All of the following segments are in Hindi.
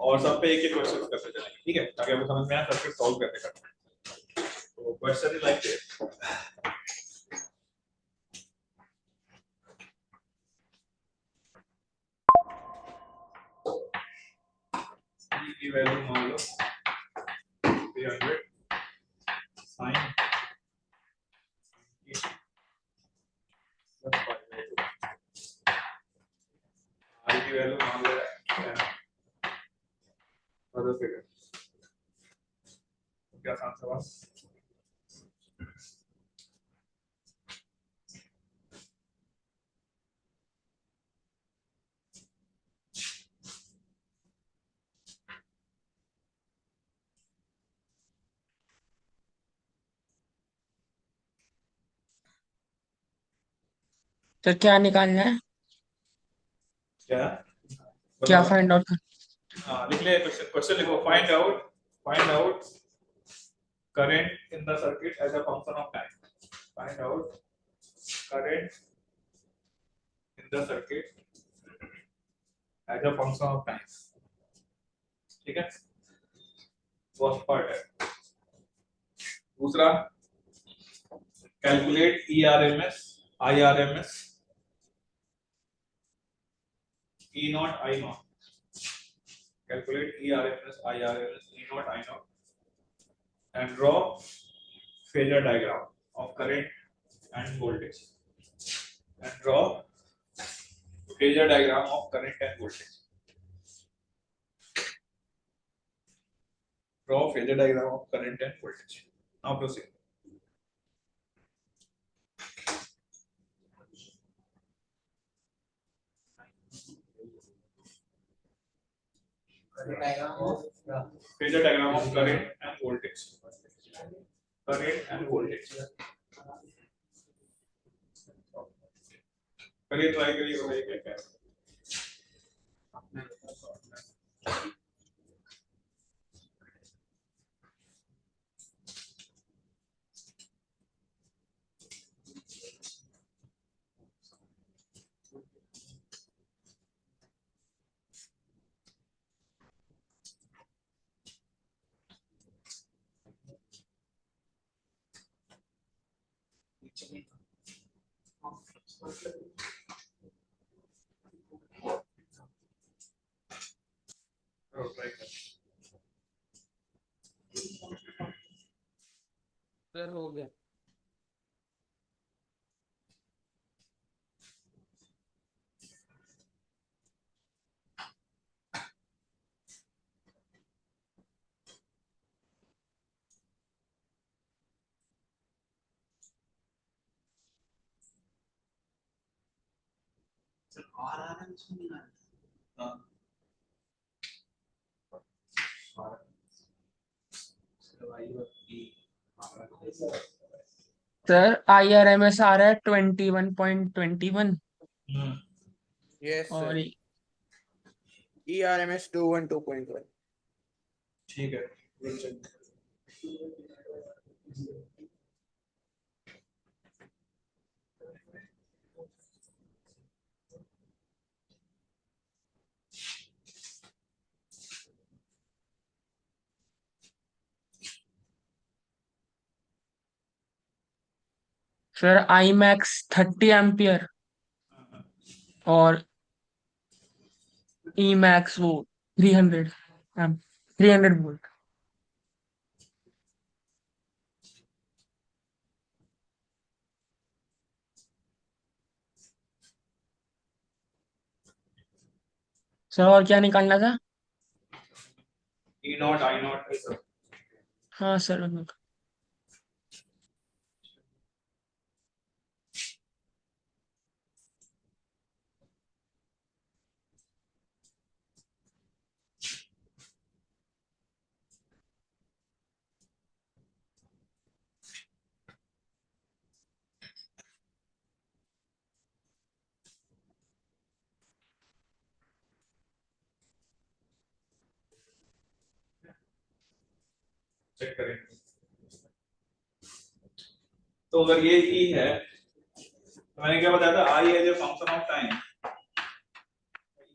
और सब पे एक एक क्वेश्चन करते चलेंगे, ठीक है, ताकि आपको समझ में आए सर्किट सॉल्व करते करते। तो क्वेश्चन इज लाइक दिस, की वैल्यू मान लो 300 sin आई की वैल्यू मान लो अदर फिगर, क्या आंसर was? तो क्या निकालना है, क्या क्या बताओ? फाइंड आउट कर। हाँ लिख ले, क्वेश्चन क्वेश्चन लिखो, find out current in the circuit as a function of time. Find out current in the circuit as a function of time. ठीक है, फर्स्ट पार्ट है। दूसरा, calculate ERMS, IRMS, E naught, I naught. Calculate ERMS, IRMS, E naught, I naught, and draw phasor diagram of current and voltage. And draw phasor diagram of current and voltage. Draw phasor diagram of current and voltage. Now proceed. Phasor diagram of current and voltage. Current and voltage. करिए, ट्राई करिए, बताइए क्या क्या है। करो, ट्राई करो। सर हो गया। सर IRMS आ रहा है 21.21 Yes, और sir. ERMS 212.1. ठीक है, सर IMAX 30 एम्पियर और EMAX वो 300 वोल्ट। सर और क्या निकालना था। E naught, I naught है सब। हाँ सर। चेक करें। तो अगर ये E है, तो मैंने क्या बताया था, I as a function of time,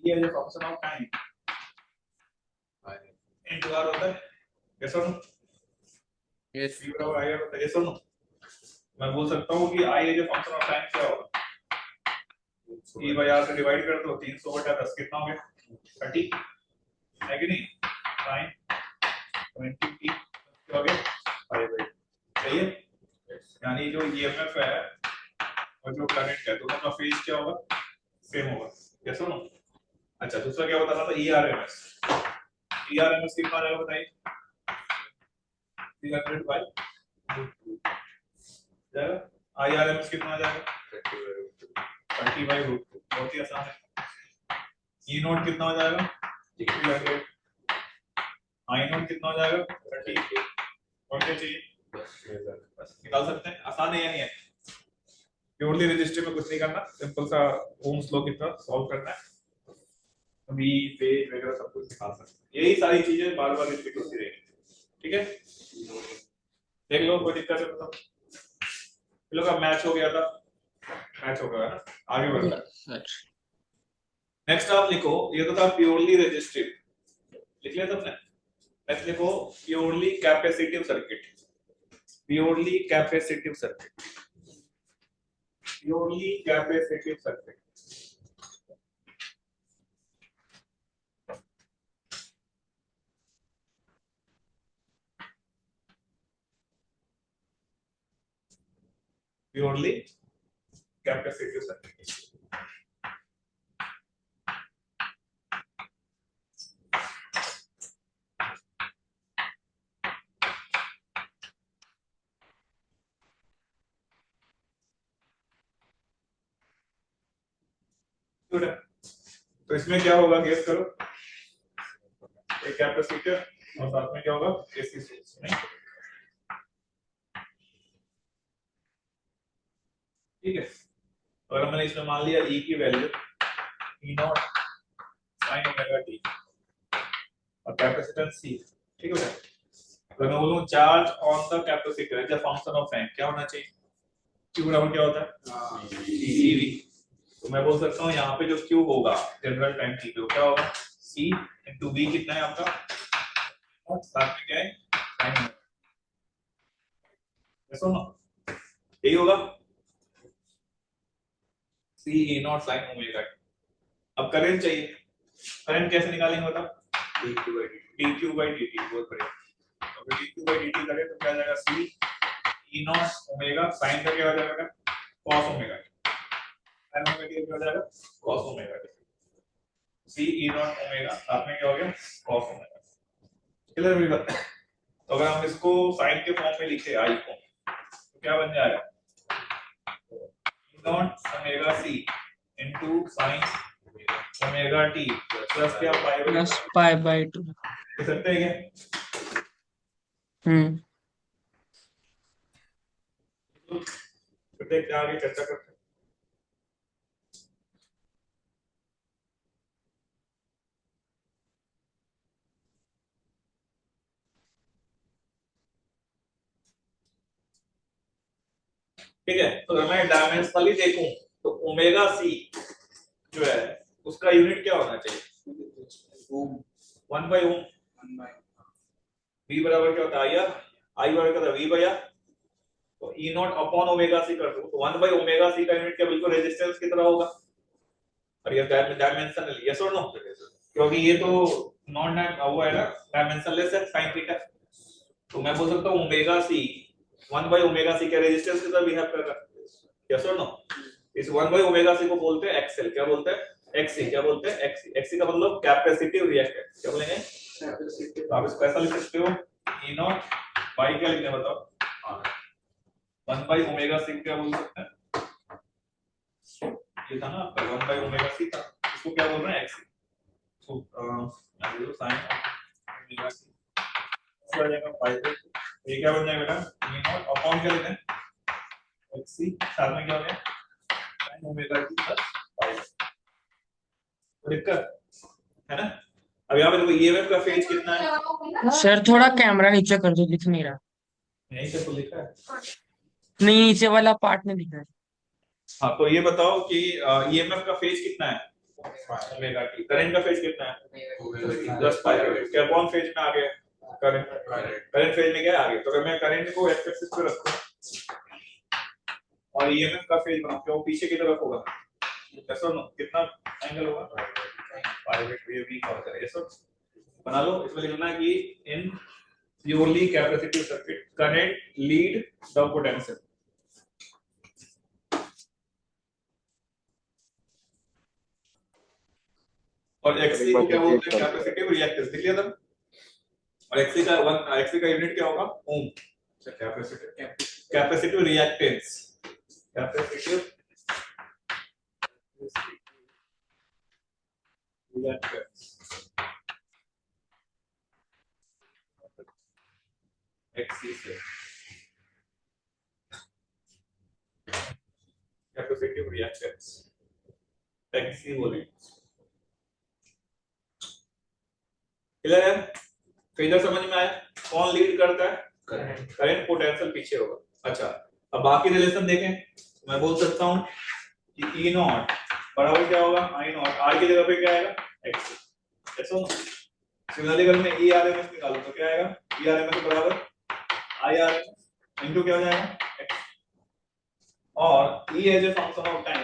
E as a function of time, into r होता है, yes or no? Yes. v बराबर i r होता है, yes or no? मैं बोल सकता हूँ कि i as a function of time क्या होगा, e by r से डिवाइड कर दो, 300 बटा 10 कितना हो गया, 30 है कि नहीं, sin 20t क्या हो गया, 5/2, सही है। यानी जो ईएमएफ है और जो करंट है दोनों का फेज क्या होगा, सेम होगा, यस और नो। अच्छा दूसरा क्या बताना था, ईआरएमएस, ईआरएमएस कितना आ जाएगा बताइए, 300 बाय जाएगा, आईआरएमएस कितना आ जाएगा, 30/√2, बहुत ही आसान है। ई नोट कितना हो जाएगा, 300, आई नोट कितना हो जाएगा, 30, और क्या चाहिए, बस निकाल सकते हैं, आसान है या नहीं है। प्योरली रजिस्टर में कुछ नहीं करना, सिंपल सा ओम्स लॉ की तरह सॉल्व करना है, वी फेज वगैरह सब कुछ निकाल सकते हैं, यही सारी चीजें बार बार रिपीट होती रहेंगी, ठीक है। देख लो कोई दिक्कत है तो, इन लोग का मैच हो गया था, मैच हो गया है ना, आगे बढ़ो। नेक्स्ट आप लिखो, ये तो था प्योरली रजिस्टिव, लिख लिया तुमने। नेक्स्ट लिखो purely capacitive circuit, purely capacitive circuit, purely capacitive circuit. Purely capacitive circuit, तो इसमें क्या होगा गेस करो, एक कैपेसिटर और साथ में क्या होगा, एसी सोर्स, नहीं ठीक है। और हमने इसमें मान लिया E की value E naught sin omega t और कैपेसिटेंस C, ठीक है। अगर मैं बोलूं charge on the capacitor as a function of time क्या होना चाहिए, Q बराबर क्या होता है, CV। तो मैं बोल सकता हूँ यहाँ पे जो Q होगा जनरल टाइम t पे क्या होगा, C into V कितना है आपका, और साथ में क्या है sin, ऐसा ना यही होगा, C E naught sin omega t। अब करंट चाहिए, करंट कैसे निकालेंगे बताओ, dq by dt, बहुत बढ़िया। अगर dq by dt करें तो क्या आ जाएगा, C E not omega sin का क्या हो जाएगा, cos ओमेगा sin ओमेगा क्या हो जाएगा, cos omega C E not omega साथ में क्या हो गया, cos ओमेगा, क्लियर हुई बात। तो अगर हम इसको sin के फॉर्म में लिखे I को तो क्या बन जाएगा, E not omega C into sin omega t plus क्या +π/2। लिख सकते हैं क्या, तो देखते हैं आगे चर्चा करते हैं। ठीक है, तो अगर मैं डायमेंशनली देखूं तो ओमेगा सी जो है उसका यूनिट क्या होना चाहिए, 1/ओम, V बराबर क्या होता है आर, I बराबर क्या होता है V बाय आर, तो E naught upon omega C कर दो तो 1/ओमेगा सी का यूनिट क्या बिल्कुल रेजिस्टेंस की तरह होगा, और ये डायमेंशनल, यस और नो, क्योंकि ये तो नॉन वो है ना, डायमेंशनलेस है sin थीटा, तो मैं बोल सकता हूं ओमेगा सी 1/ओमेगा सी के रेजिस्टेंस की तरह बिहेव कर रहा है, यस और नो। इस 1/ओमेगा सी को बोलते हैं एक्सएल, क्या बोलते हैं एक्सी, क्या बोलते हैं एक्सी, एक्सी का मतलब कैपेसिटिव रिएक्टेंस, क्या बोलेंगे कैपेसिटिव। तो आप इसको ऐसा लिख सकते हो E नॉट बाई क्या लिखना है बताओ, 1/ओमेगा सी क्या बोल सकते हैं, ये था ना आपका 1/ओमेगा सी था, इसको क्या बोल रहे हैं एक्सी, तो sin ओमेगा सी हो जाएगा 5/2, ये क्या बन जाएगा बेटा, E नॉट अपॉन क्या लेते हैं एक्सी साथ में क्या हो गया sin ओमेगा t प्लस 5, दिक्कत है ना। अब यहाँ पे देखो ईएमएफ का फेज कितना है, सर थोड़ा कैमरा नीचे कर दो, दिख नहीं रहा। यहीं से तो लिखा है। नहीं, नीचे वाला पार्ट नहीं दिख रहा है। हाँ तो ये बताओ कि ईएमएफ का फेज कितना है, ओमेगा टी। करंट का फेज कितना है प्लस पाई बाय क्या कौन फेज में आ गया करंट फेज में क्या आ गया। तो अगर मैं करंट को एक्स एक्सिस पे रखूं और ईएमएफ का फेज बनाऊं क्या वो पीछे की तरफ होगा ऐसा कितना एंगल होगा पाई बाय 2 ये भी कॉल करें ऐसा बना लो। इसमें लिखना है कि in purely capacitive circuit current lead the potential और एक्सी को क्या बोलते हैं कैपेसिटिव रिएक्टेंस लिख लिया था। और एक्सी का यूनिट क्या होगा ohm. Capacitive reactance capacitive reactance XC से कैपेसिटिव रिएक्टेंस एक्सी बोलेंगे। क्लियर है फेजर समझ में आया कौन लीड करता है करंट पोटेंशियल पीछे होगा। अच्छा अब बाकी रिलेशन देखें मैं बोल सकता हूं कि E नॉट बराबर क्या होगा I नॉट R की जगह पे क्या आएगा X ऐसा सिमिलरली अगर मैं E RMS निकालूं तो क्या आएगा E RMS बराबर I RMS इनटू क्या हो जाएगा X और E as a function of time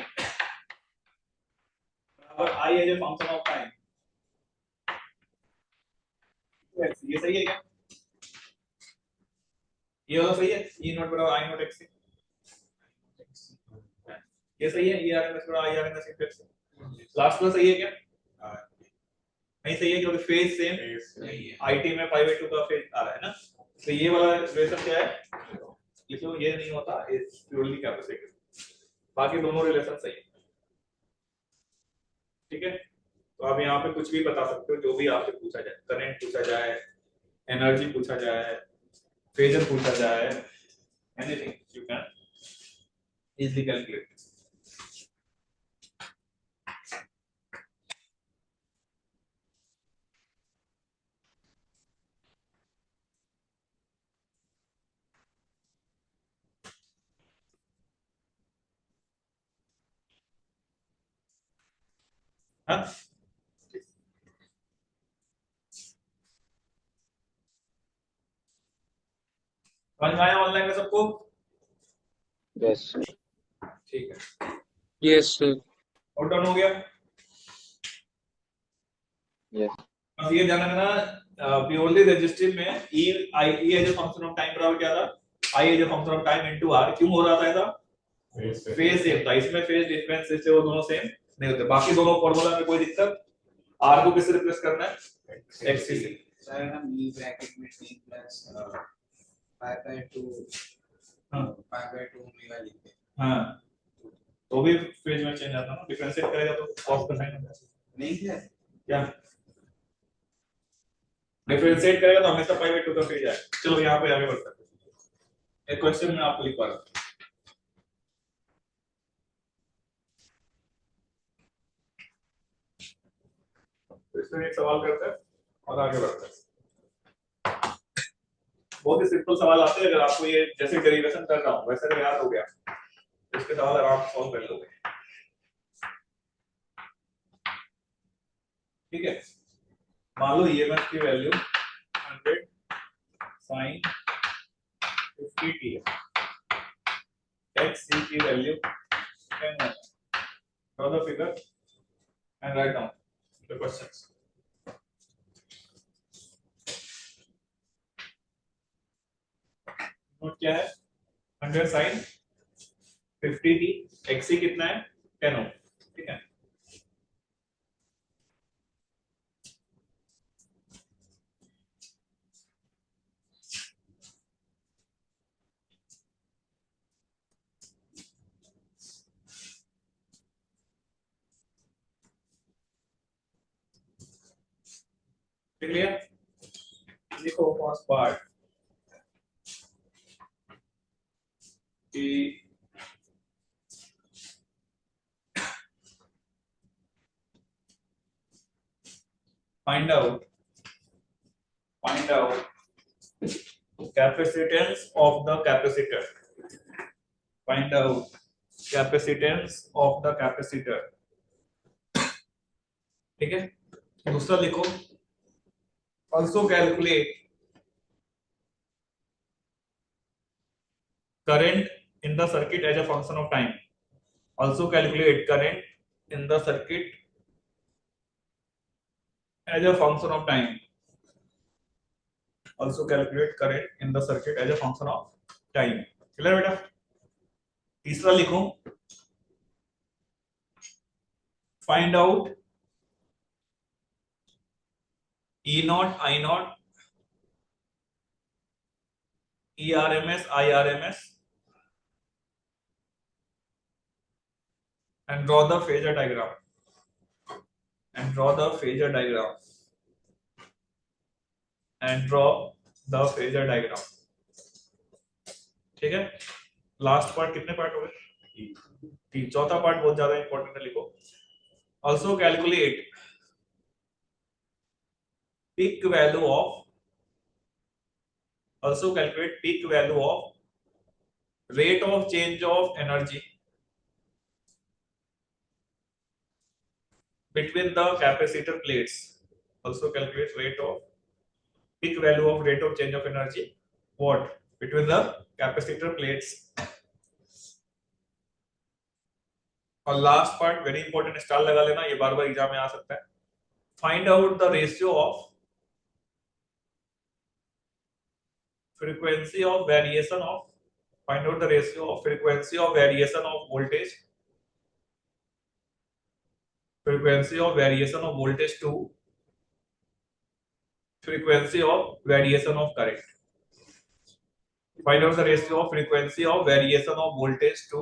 बराबर I as a function of time. ये सही है क्या ये वाला सही है E नॉट बराबर I नॉट X ये सही है E RMS बराबर I RMS into X last वाला सही है क्या नहीं सही है क्योंकि फेज सेम आईटी में पाई बाय 2 का फेज आ रहा है ना। तो ये वाला रिलेशन क्या है ये तो ये नहीं होता इज प्योरली कैपेसिटिव बाकी दोनों रिलेशन सही है ठीक है। तो आप यहाँ पे कुछ भी बता सकते हो जो भी आपसे पूछा जाए करंट पूछा जाए एनर्जी पूछा जाए फेजर पूछा जाए anything you can easily calculate. हाँ समझ में आया ऑनलाइन में सबको यस ठीक है यस सर और डन हो गया। यस अब ये ध्यान रखना प्योरली रेजिस्टिव में E as a function of time बराबर क्या था I as a function of time into R क्यों हो रहा था ऐसा फेज सेम था इसमें फेज डिफरेंस से वो दोनों सेम नहीं होते बाकी दोनों फार्मूला में कोई दिक्कत R को किससे रिप्लेस करना है XC से सर हम ई ब्रैकेट में t प्लस पाई बाय 2 हाँ पाई बाय 2 ओमेगा लिखते हैं हाँ तो भी फेज में चेंज आता ना डिफरेंशिएट करेगा तो cos का साइन नहीं है क्या डिफरेंशिएट करेगा तो हमेशा पाई बाय 2 का फेज आएगा। चलो यहाँ पे आगे बढ़ते हैं एक क्वेश्चन मैं आपको लिखवा रहा हूँ इसमें एक सवाल करते हैं और आगे बढ़ते हैं। बहुत ही सिंपल सवाल आते हैं अगर आपको ये जैसे डेरिवेशन कर रहा हूँ वैसे अगर याद हो गया तो इसके सवाल आराम से सॉल्व कर लोगे ठीक है। मान लो ईएमएफ की वैल्यू 100 sin 50t XC की वैल्यू 10 है। Draw the figure and write down the questions. Note क्या है 100 sin 50t XC कितना है 10 ओम ठीक है। क्लियर लिखो फर्स्ट पार्ट कि find out capacitance of the capacitor find out capacitance of the capacitor ठीक है, दूसरा लिखो, also calculate current in the circuit as a function of time. Also calculate current in the circuit as a function of time. Also calculate current in the circuit as a function of time. Clear बेटा? तीसरा लिखो, find out E naught, I naught, ERMS, IRMS, and draw the phasor diagram. And draw the phasor diagram. And draw the phasor diagram. ठीक है, लास्ट पार्ट कितने पार्ट हो गए? तीन। चौथा पार्ट बहुत ज्यादा इंपॉर्टेंट है, लिखो, also calculate peak value of rate of change of energy between the capacitor plates. Also calculate peak value of rate of change of energy what between the capacitor plates. और last part very important, star लगा लेना, ये बार बार एग्जाम में आ सकता है. Find out the ratio of frequency of variation of find out the ratio of frequency of variation of voltage to frequency of variation of variation of current. Find out the ratio of frequency of variation of voltage to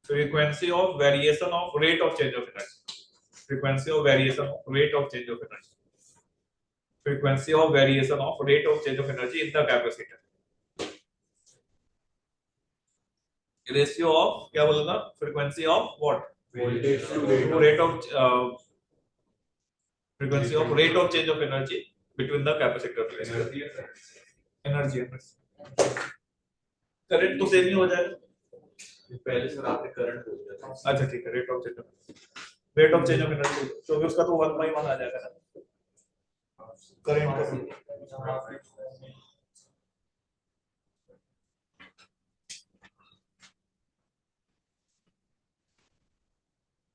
frequency of variation of rate of change of energy. Frequency of variation of rate of change of energy. Frequency of variation of rate of change of energy in the capacitor. Ratio of क्या बोला था? Frequency of what? voltage to Rate of frequency of rate of change of energy between the capacitor plates. Energy. Current तो सेम ही हो जाएगा. पहले सर आपने करंट बोल दिया था. अच्छा ठीक है, rate of change of energy, तो उसका तो 1/1 आ जाएगा ना करंट का.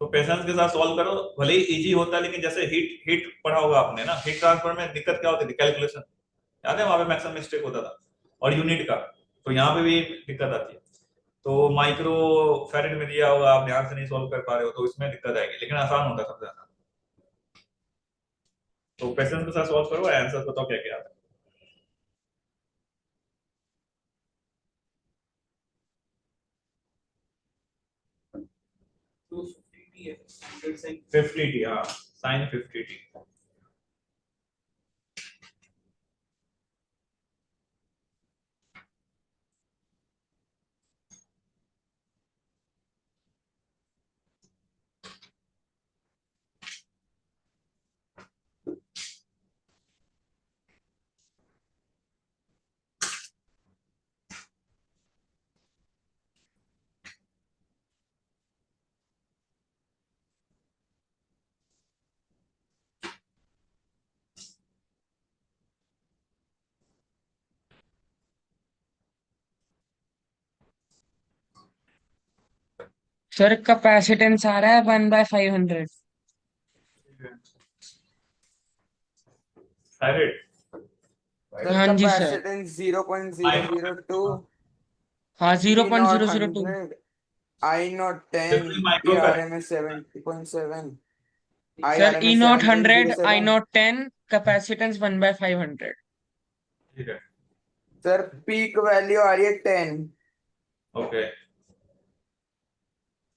तो पेशेंस के साथ सॉल्व करो, भले ही इजी होता है, लेकिन जैसे हीट पढ़ा होगा आपने ना, हीट ट्रांसफर में दिक्कत क्या होती थी? कैलकुलेशन याद है, वहां पे मैक्सिमम मिस्टेक होता था, और यूनिट का, तो यहाँ पे भी दिक्कत आती है. तो माइक्रो फैरेड में दिया होगा, आप ध्यान से नहीं सॉल्व कर पा रहे हो, तो इसमें दिक्कत आएगी, लेकिन आसान होता है सबसे ज्यादा. तो पेशेंस के साथ सॉल्व करो, आंसर बताओ क्या क्या आता है. तो 50 है, 50t, हाँ, sin 50t. सर कैपेसिटेंस आ रहा है 1/500. फैरेड, हाँ जी सर. कैपेसिटेंस 0.002 हाँ, E naught 0.002. 100 I naught 10 micro farad. ERMS 70.7 sir E IRMS naught 100, I 7.07 naught 10, capacitance 1/500. ठीक है, सर पीक वैल्यू आ रही है 10. ओके,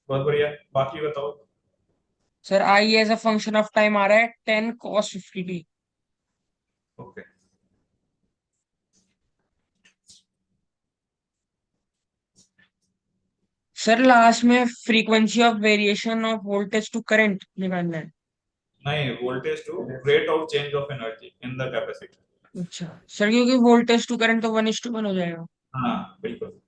बहुत बढ़िया. बाकी बताओ. Sir I as a function of time आ रहा है 10 cos 50t. Okay, sir last में frequency of variation of voltage to current निकालना है. नहीं, voltage to rate of change of energy in the capacitor. अच्छा सर, क्योंकि वोल्टेज टू करंट तो 1:1 हो जाएगा. हाँ बिल्कुल.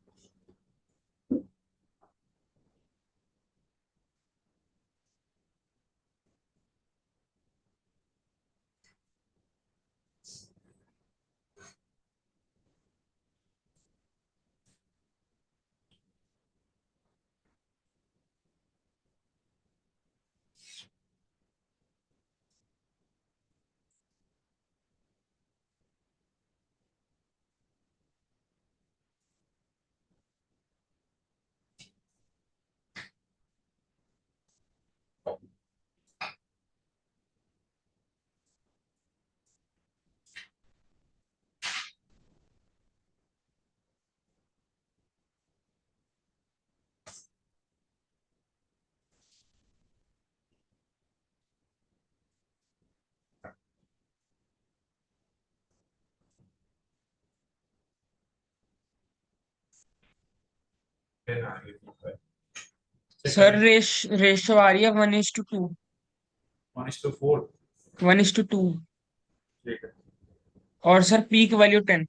10 आ रही है। सर रेशो आ रही है 1:2, 1:4। 1:2। ठीक है। और सर पीक वैल्यू 10।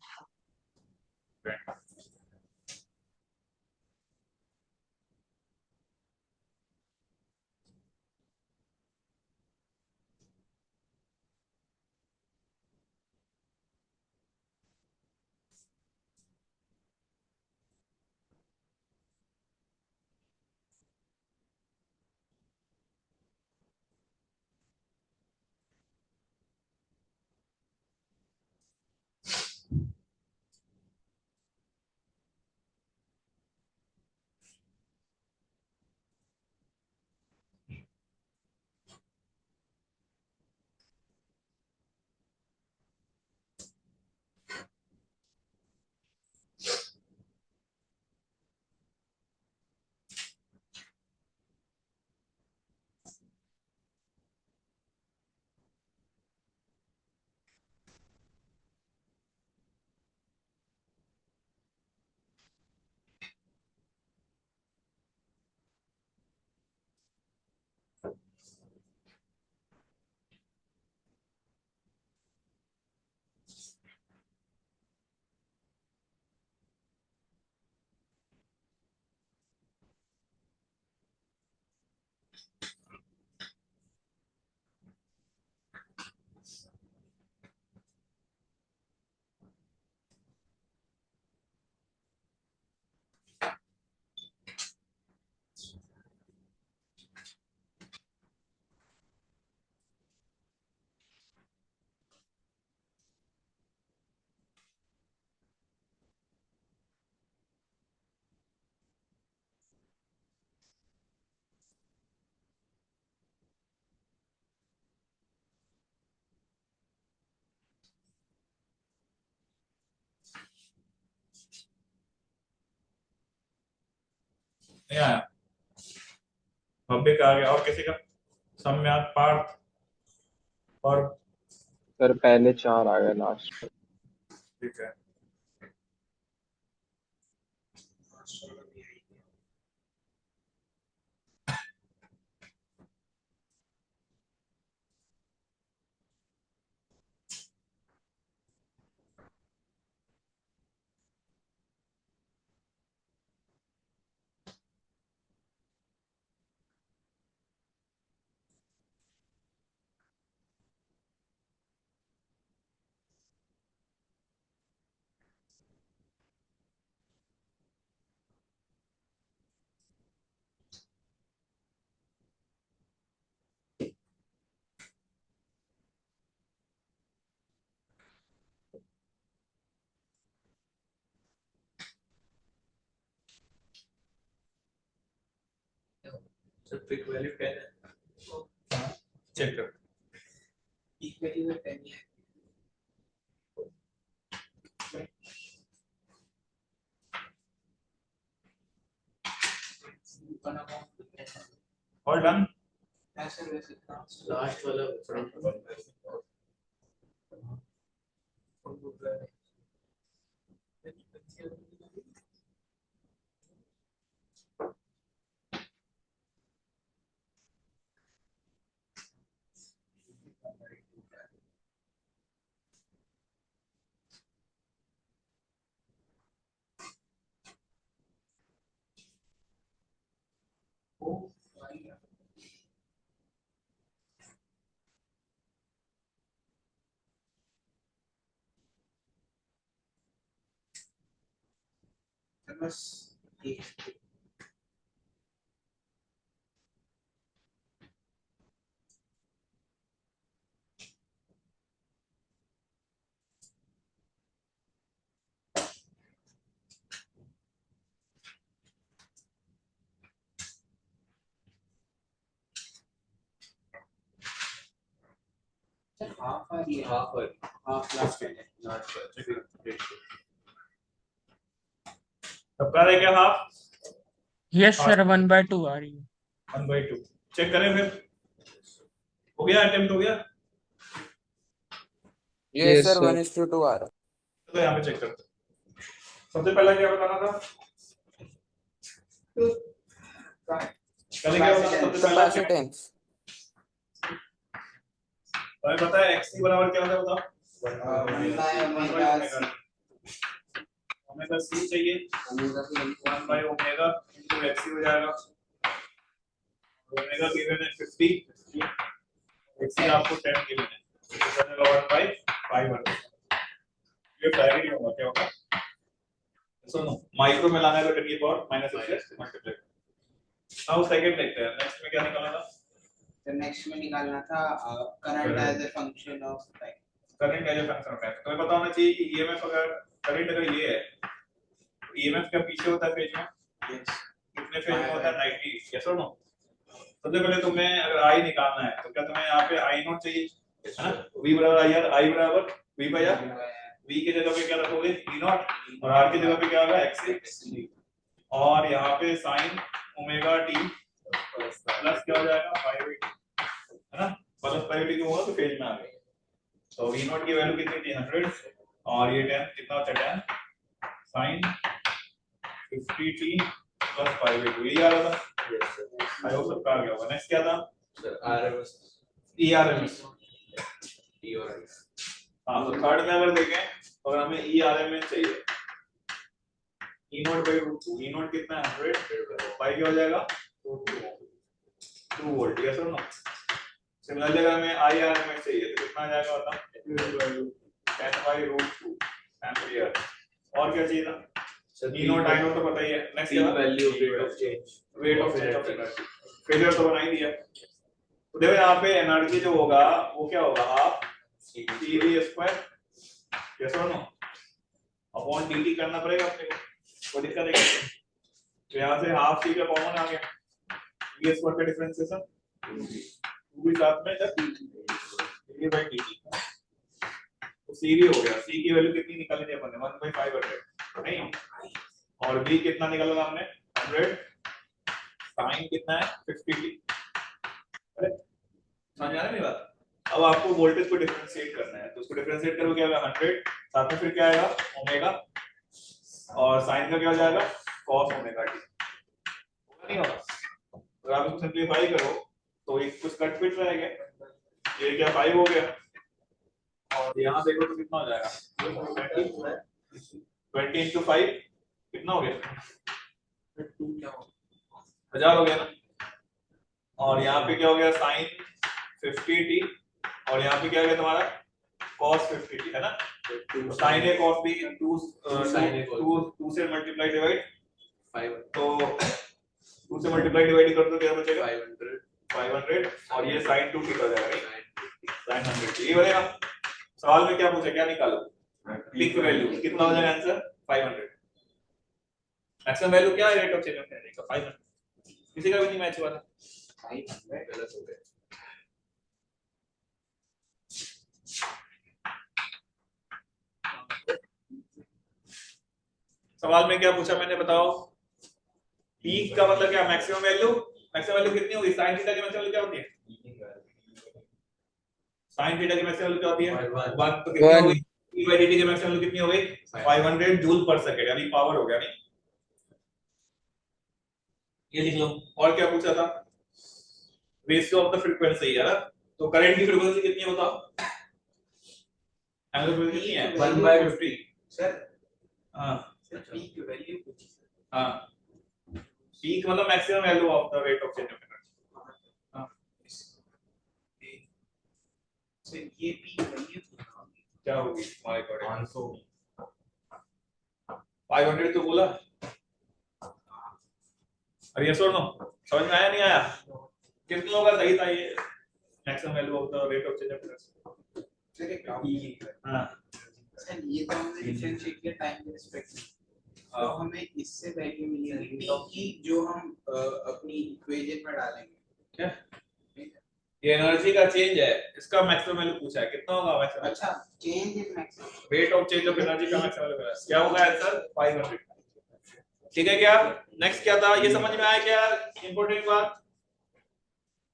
नहीं आया। भव्य का आ गया, और किसी का? सम्याक, पार्थ और सर पहले 4 आ गए लास्ट। ठीक है। सर पिक वैल्यू 10 है। चेक कर। पीक वैल्यू में 10 है। All done. ऐसे वैसे लास्ट वाला फ्रंट बस एक हाफ आ रही है। हाफ है। हाफ लास्ट है। लास्ट वाला तब का रह गया हाफ। यस सर 1/2 आ रही है। 1/2। चेक करें फिर। हो गया, अटेम्प्ट हो गया। ये Yes, सर sir. 1:2 आ रहा। तो यहाँ पे चेक करते हैं। सबसे पहला क्या बताना था? पहले क्या होता है सबसे पहला कैपेसिटेंस तुम्हें पता है x बराबर क्या होता है बताओ? 1 by omega ओमेगा c चाहिए 1 by ओमेगा into x हो जाएगा। ओमेगा गिवन है 50, x आपको 10 गिवन है, तो बनेगा 1 by 500। ये डायरेक्टली होगा, क्या होगा? सुनो, माइक्रो में लाना है तो 10 की पावर -6 से मल्टीप्लाई। नाउ सेकंड देखते हैं, नेक्स्ट में क्या निकालना था? तो नेक्स्ट में निकालना था current as a function of time. Current as a function of time. तुम्हें पता होना चाहिए कि ईएमएफ अगर करंट अगर ये है, ईएमएफ क्या पीछे होता है फेज में? कितने फेज में होता है? 90। यस और नो? सबसे पहले तुम्हें अगर आई निकालना है तो क्या तुम्हें यहाँ पे आई नॉट चाहिए, है ना? v बराबर आई आर, आई बराबर v बाय आर। v की जगह पे क्या रखोगे? v नॉट, और r की जगह पे क्या होगा? x, और यहाँ पे sin ओमेगा t प्लस क्या हो जाएगा? 580, है ना? प्लस 580 क्यों होगा? तो फेज में आ गए। तो v नॉट की वैल्यू कितनी थी? 100, और ये 10 कितना होता है? 10 sin 50t प्लस 580, यही आ रहा था। आई होप सबका आ गया होगा। नेक्स्ट क्या था? Sir RMS ERMS। T और I। हाँ, तो थर्ड में अगर देखें तो अगर हमें ERMS चाहिए, E naught by root 2, E naught कितना है? 100, पाई क्या हो जाएगा? 2 वोल्ट। यस और नो? सिमिलरली अगर हमें IRMS चाहिए तो कितना आ जाएगा बताओ? 10 बाई रूट 2 एम्पियर। और क्या चाहिए था? E नॉट आई नॉट तो पता ही है। नेक्स्ट क्या था? Value of rate of change. Rate of change of energy. Failure तो बना ही दिया। तो देखो यहाँ पे एनर्जी जो होगा वो क्या होगा? हाफ CV स्क्वायर, यस और नो? अपॉन dt करना पड़ेगा अपने को, कोई दिक्कत नहीं। तो यहाँ से हाफ c का कॉमन आ गया, v स्क्वायर का डिफरेंशिएशन 2 भी साथ में जब dv बाय dt, तो cv हो गया। c की वैल्यू कितनी निकाली थी अपन ने? 1 by 500 नहीं, और v कितना निकाला हमने? 100, sin कितना है? 50t। समझ आ रहा है मेरी बात? अब आपको वोल्टेज को डिफरेंशिएट करना है, तो उसको डिफरेंशिएट करोगे क्या होगा? 100, साथ में फिर क्या आएगा? ओमेगा, और साइन का क्या हो जाएगा? cos omega t। होगा नहीं होगा? अगर आप इसको सिंपलीफाई करो तो एक कुछ कट पिट रहेगा, ये क्या 5 हो गया, और यहाँ देखो तो कितना हो जाएगा? 20 into 5 कितना हो गया? 1000 हो गया ना। और यहाँ पे क्या हो गया? साइन 50t, और यहाँ पे क्या हो गया तुम्हारा? cos 50t, है ना? तो साइन ए cos b 2 से मल्टीप्लाई डिवाइड 500 तो 2 से मल्टीप्लाई डिवाइड कर दो, क्या बचेगा? 500 और ये sin 2t हो जाएगा, sin 100t। ये बनेगा। सवाल में क्या पूछा, क्या निकालो? पीक वैल्यू कितना हो जाएगा? आंसर 500। मैक्सिमम वैल्यू क्या है rate of change of energy का? 500। किसी का भी नहीं मैच हुआ था। 500 गलत हो गया। सवाल में क्या पूछा मैंने, बताओ? पीक का मतलब क्या? Maximum value. मैक्सिमम वैल्यू कितनी होगी? sin थीटा की मैक्सिमम वैल्यू क्या होती है? sin थीटा की मैक्सिमम वैल्यू क्या होती है? 1। तो कितनी होगी? e by dt की मैक्सिमम वैल्यू कितनी हो गई? 500 जूल पर सेकंड, यानी पावर हो गया नहीं? ये लिख लो। और क्या पूछा था? रेशियो ऑफ द फ्रीक्वेंसी, है ना? तो करंट की फ्रीक्वेंसी कितनी है बताओ? एंगुलर फ्रीक्वेंसी कितनी है? 1/50। सर हां पीक वैल्यू कुछ हां, पीक मतलब maximum value of the rate of change of energy. हां, सर ये पीक वैल्यू क्या होगी तुम्हारे अकॉर्डिंग? 500 तो बोला। अरे ये सुनो, समझ में आया नहीं आया? कितने लोगों का सही था ये? Maximum value of the rate of change of energy. Sir एक डाउट। हां सर ये तो हमने डिफरेंशिएट किया टाइम के रिस्पेक्ट में, तो हमें इससे वैल्यू मिलेगी टी की जो हम अपनी इक्वेशन में डालेंगे। क्या? ये एनर्जी का चेंज है, इसका मैक्सिमम वैल्यू पूछा है, कितना होगा मैक्सिमम? अच्छा, change in maximum rate of change of energy का मैक्सिमम वैल्यू क्या होगा? आंसर 500। ठीक है क्या? नेक्स्ट क्या था? ये समझ में आया क्या? इंपॉर्टेंट बात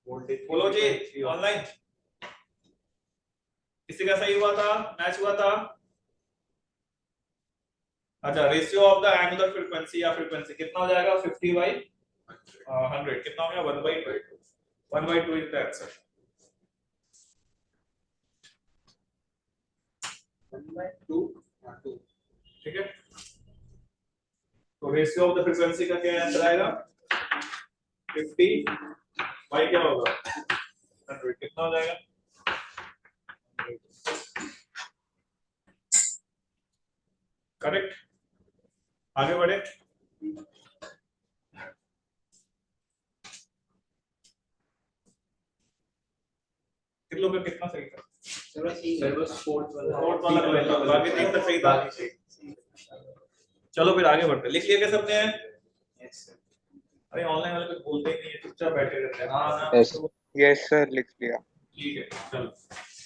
बोलो जी ऑनलाइन। किसी का सही हुआ था? मैच हुआ था? अच्छा, ratio of the angular frequency या फ्रीक्वेंसी कितना हो जाएगा? 50 बाई 100 कितना हो गया? 1/2. 1/2 इज द आंसर. 1/2 2 ठीक है, तो रेशियो ऑफ द फ्रीक्वेंसी का क्या आंसर आएगा? 50 बाई क्या होगा? 100 कितना हो जाएगा? करेक्ट. आगे बढ़े. किलो का कितना सही था? फोर्थ फोर्थ वाला गलत था, बाकी तीन तक सही था. चलो फिर आगे बढ़ते. लिख लिया क्या सबने? यस सर अरे ऑनलाइन वाले कुछ बोलते ही नहीं है, चुपचाप बैठे रहते हैं. हाँ ना, Yes. तो यस सर लिख लिया. ठीक है. चलो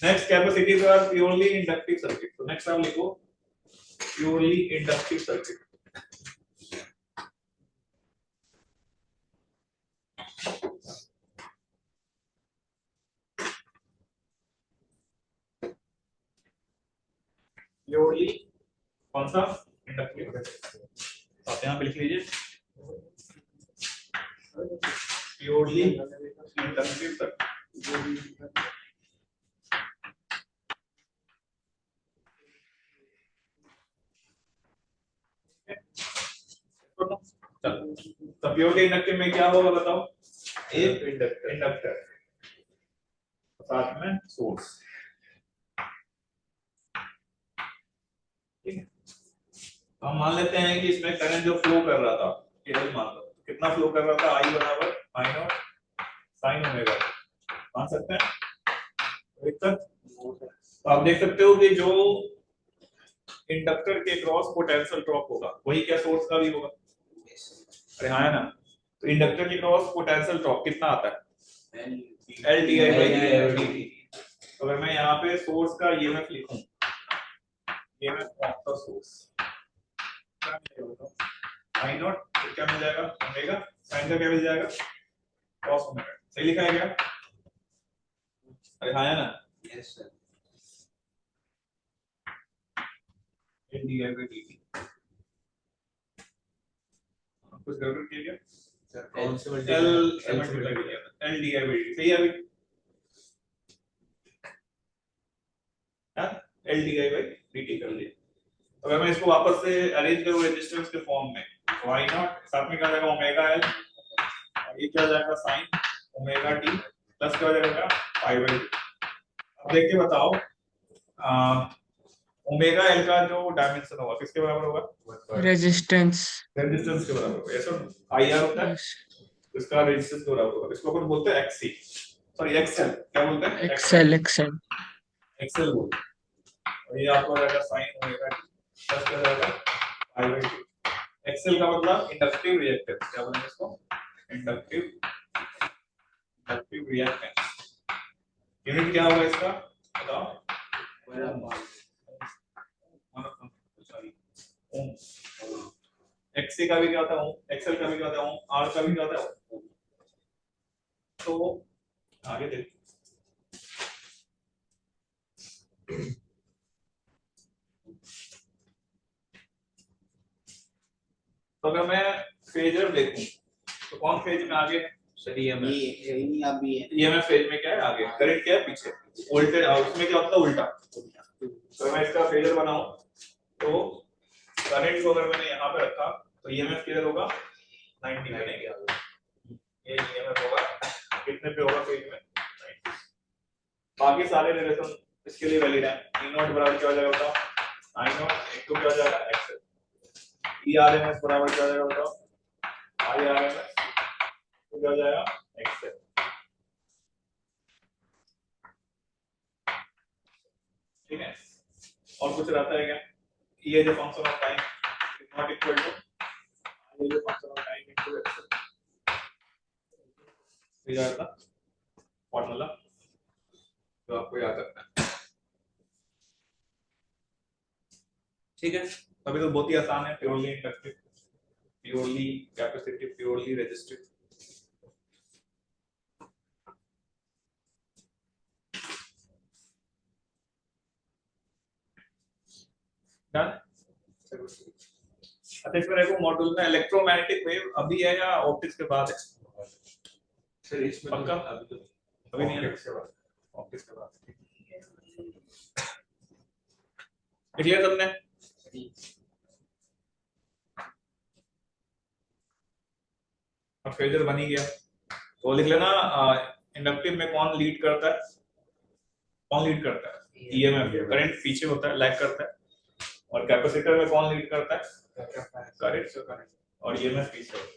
next, capacities are purely inductive circuit. तो नेक्स्ट आप लिखो प्योरली इंडक्टिव सर्किट. प्योरली कौन सा? इंडक्टिव. आप यहाँ पे लिख लीजिए प्योरली इंडक्टिव सर्किट. तो प्योरली इंडक्टिव में क्या होगा बताओ? एक इंडक्टर साथ में सोर्स. ठीक है, तो हम मान लेते हैं कि इसमें करंट जो फ्लो कर रहा था, केवल मान लो कितना फ्लो कर रहा था? I बराबर I नॉट साइन ओमेगा. मान सकते हैं अभी तक? तो आप देख सकते हो कि जो इंडक्टर के क्रॉस पोटेंशियल ड्रॉप होगा वही क्या सोर्स का भी होगा. अरे हाँ है ना. तो इंडक्टर के क्रॉस पोटेंशियल ड्रॉप कितना आता है? L di by dt. तो अगर मैं यहाँ पे सोर्स का EMF लिखूं, EMF ऑफ द सोर्स, क्या मिलेगा? I not. तो क्या मिल जाएगा? ओमेगा. साइन का क्या मिल जाएगा? Cos omega. सही लिखा है क्या? अरे हाँ है ना. Yes sir L di by dt. कुछ गड़बड़ किया क्या? सर कौन से L से मल्टीप्लाई किया था. L di by dt सही है अभी? हाँ, L di by dt कर लिया. तो अगर मैं इसको वापस से अरेंज करूं रेजिस्टेंस के फॉर्म में, तो I नॉट साथ में क्या हो जाएगा? Omega L. और ये क्या हो जाएगा? साइन ओमेगा टी प्लस क्या हो जाएगा? Pi by 2. अब देख के बताओ ओमेगा एल का जो डायमेंशन होगा किसके बराबर होगा? रेजिस्टेंस. रेजिस्टेंस के बराबर होगा. ऐसा आई आर होता है, यस. इसका रेजिस्टेंस के बराबर होगा. इसको अपन बोलते हैं एक्सी, सॉरी एक्सएल. क्या बोलते हैं? एक्सेल. एक्सेल. एक्सएल बोलते हैं. और ये आपको हो जाएगा साइन ओमेगा टी प्लस क्या हो जाएगा? Pi by 2. एक्सएल का मतलब इंडक्टिव रिएक्टेंस. क्या बोलेंगे इसको? Inductive reactance. यूनिट क्या होगा इसका बताओ? सॉरी ओम. एक्सी का भी क्या होता है? ओम. एक्सएल का भी क्या होता है? ओम. आर का भी क्या होता है? ओम. तो आगे देखते तो अगर मैं फेजर देखूं तो कौन फेज में आगे? सर ये मैं ये नहीं अभी है ईएमएफ फेज में क्या है? आगे. करंट क्या है? पीछे. वोल्टेज उसमें क्या होता है? उल्टा. तो मैं इसका फेजर बनाऊं तो करंट को अगर मैंने यहाँ पे रखा तो ईएमएफ किधर होगा? 90 पे नहीं गया. ये ईएमएफ होगा कितने पे होगा? फेज में 90. बाकी सारे रिलेशन इसके लिए वैलिड है. ई नॉट बराबर क्या हो जाएगा बताओ? आई नॉट इनटू क्या हो जाएगा? एक्सएल. ई आरएमएस बराबर क्या हो जाएगा बताओ? आई आरएमएस तो क्या हो जाएगा? एक्सएल. ठीक है. और कुछ रहता है क्या? ये जो function of time is not equal to ये जो function of time into XL. ये जाएगा फॉर्मूला जो आपको याद रखना है. ठीक है, अभी तो बहुत ही आसान है. Purely inductive, purely capacitive, purely resistive. Done. अच्छा इसमें देखो मॉड्यूल में इलेक्ट्रोमैग्नेटिक वेव अभी है या ऑप्टिक्स के बाद है? सर इसमें पक्का? अभी तो अभी नहीं है, ऑप्टिक्स के बाद। क्लियर सबने? और फेजर बन ही गया तो लिख लेना इंडक्टिव में कौन लीड करता है, कौन लीड करता है? ईएमएफ, करंट पीछे होता है, लैग करता है। और कैपेसिटर में कौन लीड करता है? करंट, और ईएमएफ पीछे होता है।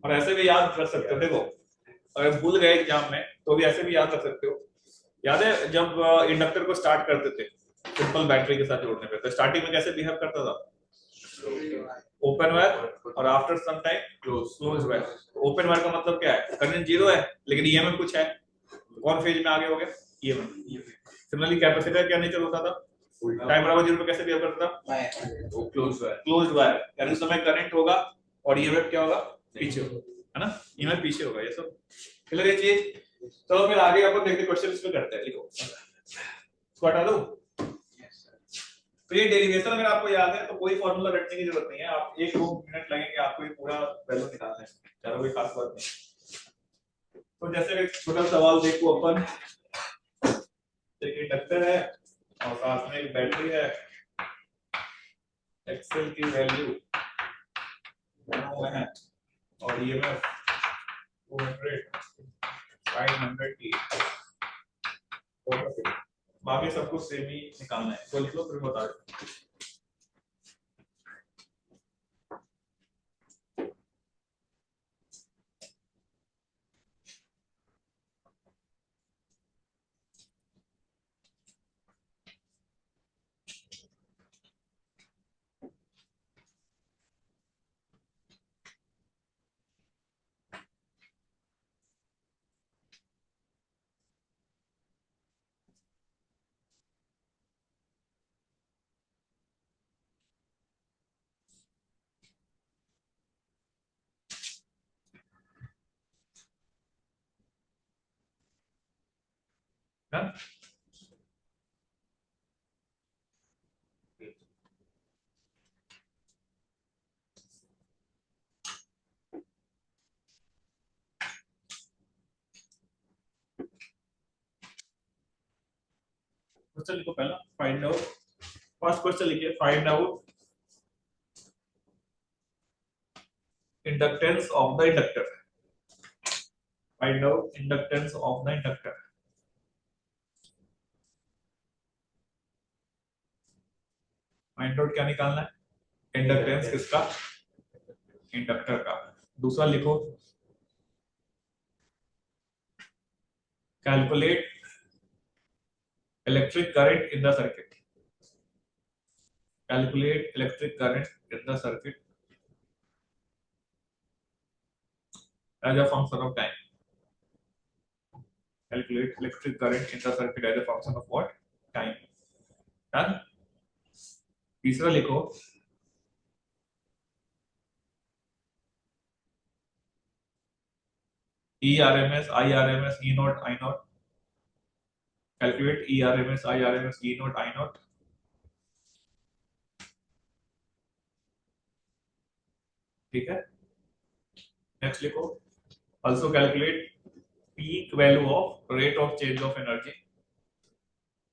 और ऐसे भी याद रख सकते हो, देखो अगर भूल गए एग्जाम में तो भी ऐसे भी याद रख सकते हो। याद है जब इंडक्टर को स्टार्ट करते थे सिंपल बैटरी के साथ जोड़ने पे, तो स्टार्टिंग में कैसे बिहेव करता था? ओपन वायर और after some time close wire. Open wire का मतलब क्या है? करंट जीरो है लेकिन ईएमएफ कुछ है, कौन फेज में आगे हो गया? ईएमएफ। सिमिलरली कैपेसिटर क्या नेचर होता था? टाइम बराबर जीरो पे कैसे बिहेव करता था? क्लोज्ड वायर, यानी उस समय करंट होगा और ईएमएफ क्या होगा? पीछे होगा, है ना? ईएमएफ पीछे होगा। ये सब क्लियर है चीज? चलो फिर आगे अपन देखते क्वेश्चन इसमें करते हैं। लिखो, इसको हटा दो। तो ये डेरिवेशन अगर आपको याद है तो कोई फॉर्मूला रटने की जरूरत नहीं है, आप 1-2 मिनट लगेंगे आपको ये पूरा वैल्यू निकालना है, चलो कोई खास बात नहीं। तो जैसे एक छोटा सवाल देखो अपन, एक इंडक्टर है और साथ में एक बैटरी है, एक्सेल की वैल्यू है और ईएमएफ 200 500 की, बाकी सब कुछ सेम ही निकालना है। तो लिख लो फिर बता दो। हाँ? क्वेश्चन लिखो पहला, फाइंड आउट। फर्स्ट क्वेश्चन लिखिए, find out inductance of the inductor. Find out inductance of the inductor. Find out क्या निकालना है? इंडक्टेंस किसका? इंडक्टर का। दूसरा लिखो, calculate electric current in the circuit. Calculate electric current in the circuit as a function of time. Calculate electric current in the circuit as a function of what? Time. Done. तीसरा लिखो, ERMS, IRMS, E naught, I naught. Calculate ERMS, IRMS, E naught, I naught. ठीक है। नेक्स्ट लिखो, also calculate peak value of rate of change of energy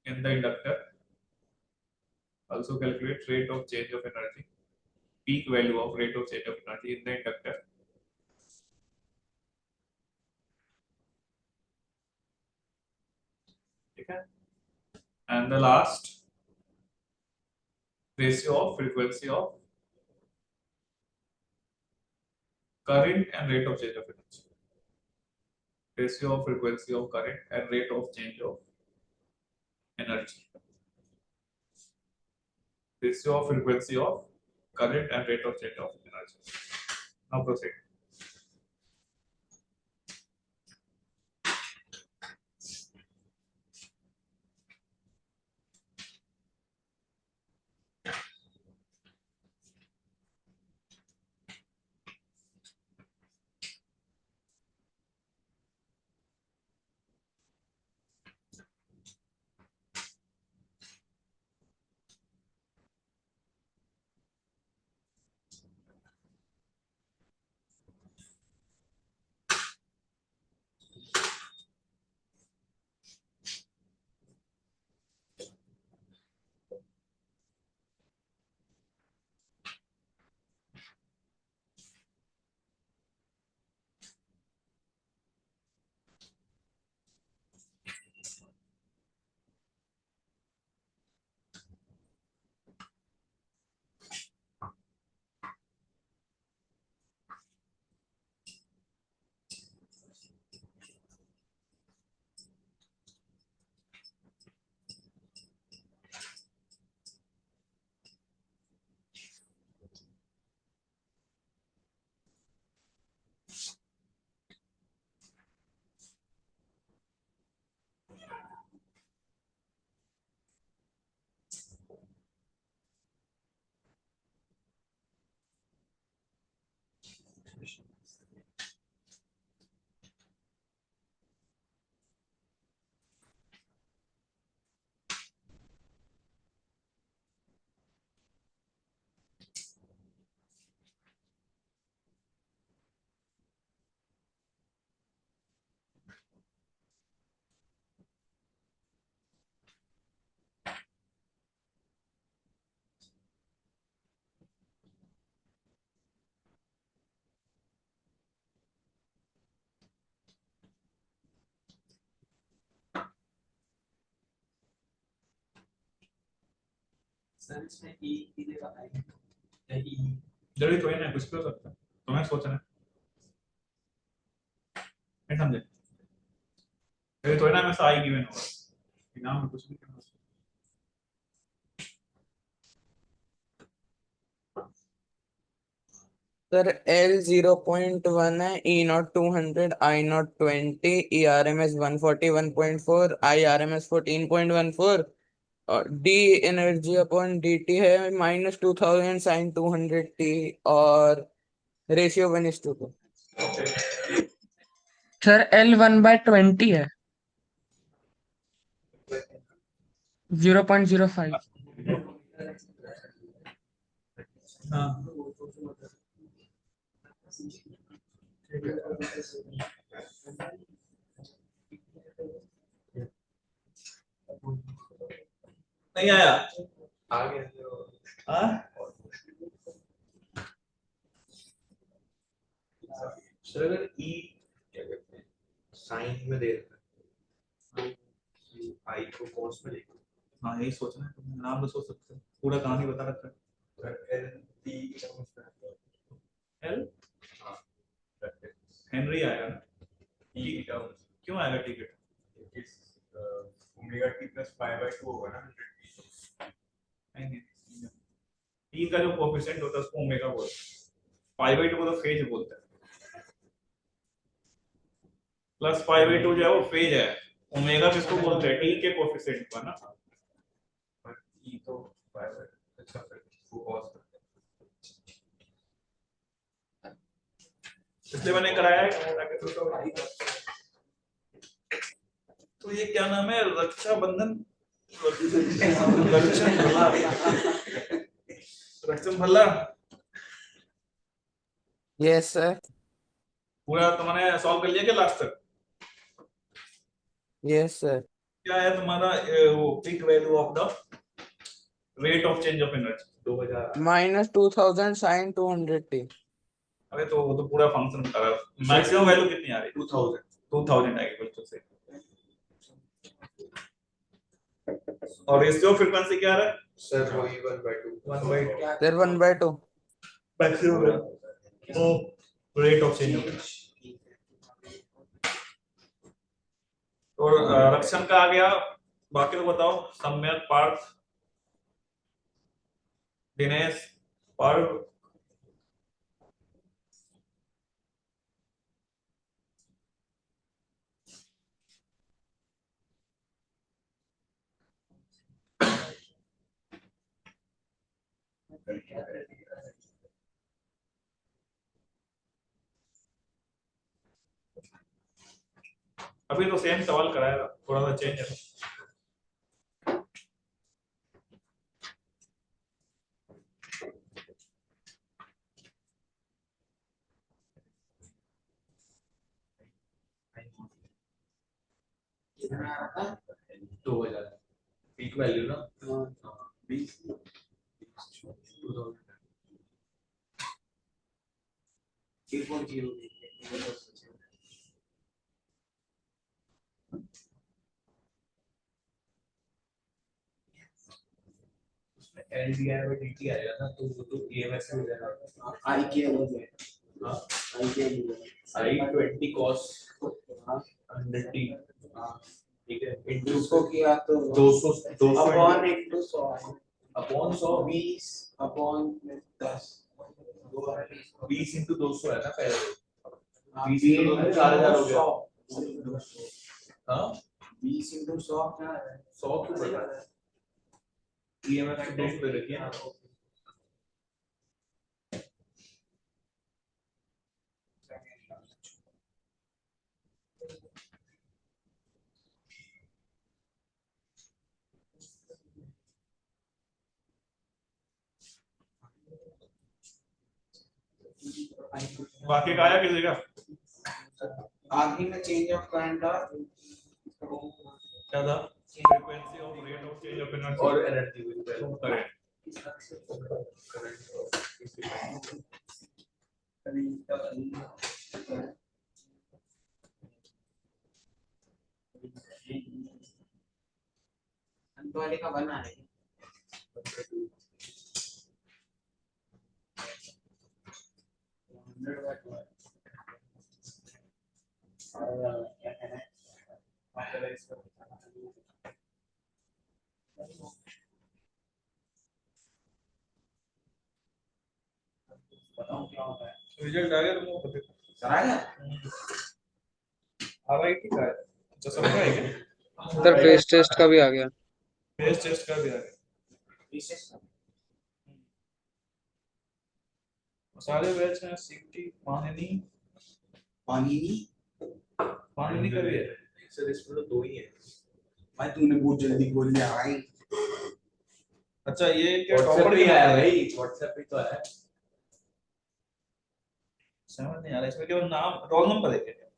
in the inductor. Also calculate rate of change of energy, peak value of rate of change of energy in the inductor. ठीक है। And the last, ratio of frequency of current and rate of change of energy. Ratio of frequency of current and rate of change of energy. Ratio of frequency of current and rate of change of energy. Now proceed. Sir इसमें ई की जगह आई या ई जरूरी थोड़ी ना है, कुछ भी हो सकता है, तुम्हें सोचना है, नहीं समझे? जरूरी थोड़ी ना हमेशा आई गिवन होगा, एग्जाम में कुछ भी करना। सर L 0.1 है, E not 200, I not 20, E RMS 141.4, I RMS 14.14 और D एनर्जी अपॉन DT है -2000 sin 200t और रेशियो 1:2। सर L 1/20 है 0.05। हाँ नहीं आया। आगे हाँ सर अगर ई क्या कहते हैं साइन में दे रखा है आई को कॉस में देखो हाँ यही सोचना है, तुम नाम तो सोच सकते हो, पूरा कहानी बता रखा है। एल टी एल हाँ हेनरी आएगा ना, ई टर्म क्यों आएगा टिकट? इस omega T plus pi by 2 होगा ना 100t। टी का जो कोएफिशिएंट होता है उसको ओमेगा बोलते हैं, पाई बाय 2 को तो फेज बोलते हैं, प्लस पाई बाय 2 जो है वो फेज है, ओमेगा किसको बोलते हैं? टी के कोएफिशिएंट को ना। पर ई तो पाई बाय अच्छा फिर वो कॉस इसलिए मैंने कराया है ताकि तो ये क्या नाम है, रक्षाबंधन, रक्षण भला, रक्षण भला यस सर। पूरा तुमने सॉल्व कर लिया क्या लास्ट तक? Yes sir. क्या है तुम्हारा वो peak value of the rate of change of energy? 2000 -2000 sin 200t। अबे तो वो तो पूरा फंक्शन बता रहा है, मैक्सिमम वैल्यू कितनी आ रही है? 2000 2000 आएगी बिल्कुल सही। और रेशियो फ्रीक्वेंसी क्या आ रहा है? सर वही 1/2 sir 1/2। Maximum rate of change of energy. और रक्षण का आ गया, बाकी तो बताओ। सम्यक, पार्थ, दिनेश, पर्व, अभी तो सेम सवाल कराएगा, थोड़ा सा चेंज है। कितना आ रहा था 2000 पीक वैल्यू ना हाँ 20 2000 3.0 उसमें एलडीआई बाय डीटी आएगा ना तो वो तो ईएमएस में हो जाएगा। आई के अलग है हाँ आई के अलग है आई 20 cos 100t ठीक है इनटू उसको किया तो 200 200 upon into 100 upon 100 20 upon 10 20 into 200 है ना पहले 20 20 into 200 4000 हो गया। हाँ 20 into 100 क्या है 100 क्यों बढ़ रहा है? ईएमएफ की डेट पे रखिए ना। बाकी का आया किसी का? आखिरी में चेंज ऑफ करंट और क्या था? Frequency of rate of change of energy और एनर्जी विद करेंट। अंत वाले का बना है क्या कहना है? बताऊं क्या होता है? रिजल्ट आ गया तुमको पता सर आ गया? आ रहा है ठीक है। अच्छा सबका है क्या? सर फेस टेस्ट का भी आ गया। फेस टेस्ट का भी आ गया। रिसेस सारे बैच हैं सीटी माननी पानी नहीं। माननी का भी है। सर इसमें तो दो ही है। भाई तूने बहुत जल्दी बोल दिया भाई। अच्छा ये क्या व्हाट्सएप टॉपर पे क्या आया है? भाई, व्हाट्सएप पे तो आया। समझ नहीं आ रहा इसमें केवल नाम रोल नंबर है क्या?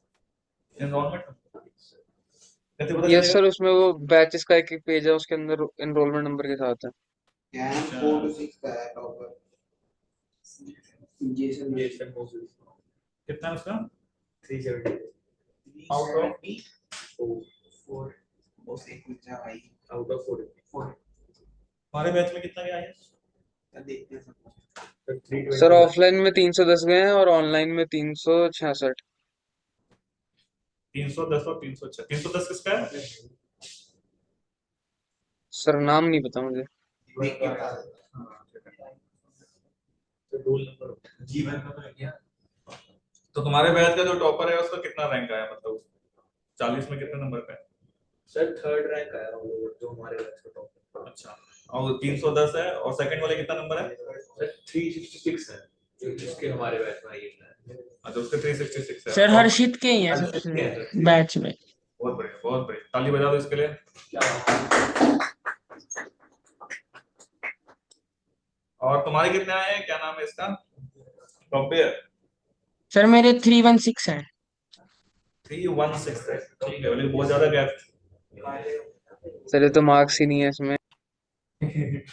एनरोलमेंट कैसे पता यस चलेगा? सर, उसमें वो बैचेस का एक एक पेज है, उसके अंदर एनरोलमेंट नंबर के साथ है। कैन 4 to 6 का है टॉपर। ये सब ये सर मोस्ट कितना है उसका? 370 आउट ऑफ 4 बस एक मिनट जा भाई। आउट ऑफ 4 हमारे बैच में कितना गया है? तो देखते हैं सब। सर 320 सर ऑफलाइन में 310 गए हैं और ऑनलाइन में 366। 310 और 306। 310 किसका है? सर नाम नहीं पता मुझे। देख के बता। तो रोल नंबर जीवन का तो क्या? तो तुम्हारे बैच का जो टॉपर है उसका कितना रैंक आया, मतलब 40 में कितने नंबर पे है? सर थर्ड रैंक आया वो जो हमारे बैच का टॉप। अच्छा और 310 है और सेकंड वाले कितना नंबर है? सर 366 है जो जिसके हमारे बैच में आई है। अच्छा उसके 366 है। सर और- हर्षित के ही है हर्षित सबसे के हैं, सर। बैच में। बहुत बढ़िया बहुत बढ़िया, ताली बजा दो इसके लिए। क्या बात है? और तुम्हारे कितने आए हैं, क्या नाम है इसका? कंपेयर सर मेरे 316 है। 316 है, ठीक है, लेकिन बहुत ज्यादा गैप। सर ये तो मार्क्स ही नहीं है इसमें।